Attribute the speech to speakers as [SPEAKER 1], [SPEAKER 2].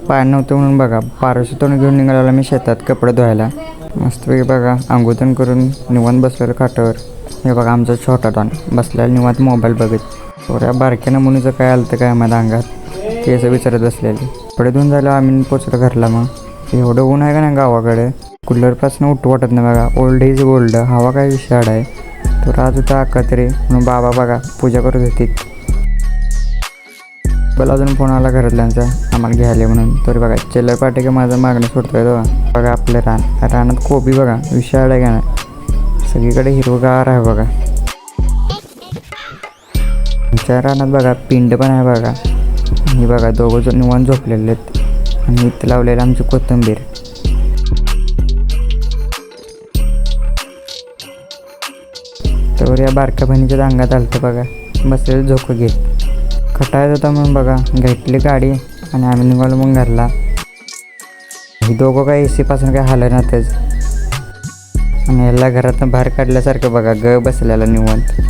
[SPEAKER 1] पाय नव्हतं म्हणून बघा पारशीतून घेऊन निघाला मी शेतात कपडे धुवायला. मस्तपैकी बघा अंघोळण करून निवांत बसलेलं खाटावर. हे बघा आमचा छोटा टॉन बसलेला निवांत मोबाईल बघत. थोड्या बारक्या नमुनीचं काय आलं तर काय माझ्या अंगात ते असं विचारत बसलेले. कपडे धुवून झालं आम्ही पोचलो घरला. मग एवढं ऊन आहे का नाही गावाकडे, कूलरपासून उठू वाटत नाही बघा. ओल्ड इज गोल्ड, हवा काय विषाड आहे. तो राज होता अक्का तरी म्हणून बाबा बघा पूजा करत होती. मला अजून फोन आला घरातल्यांचा आम्हाला घ्यायला म्हणून. तरी बघा चिल्लर पाटे का माझं मागणं सोडतोय तो. बघा आपल्या रानात कोबी बघा विशाळ आहे का नाही, सगळीकडे हिरवगार आहे बघा. आमच्या रानात बघा पिंड पण आहे बघा. आणि बघा दोघं निवांत झोपलेले आहेत. आणि इथं लावलेलं आमची कोथिंबीर. तर या बारक्या बहिणीच्या अंगात आलं बघा, बसलेलं झोकं घेत. खटायत होता म्हणून बघा घेतली गाडी आणि आम्ही निघालो मग घरला. ही दोघं काय AC पासून काय हालनातच. आणि याला घरातनं बाहेर काढल्यासारखं बघा ग बसलेला निवांत.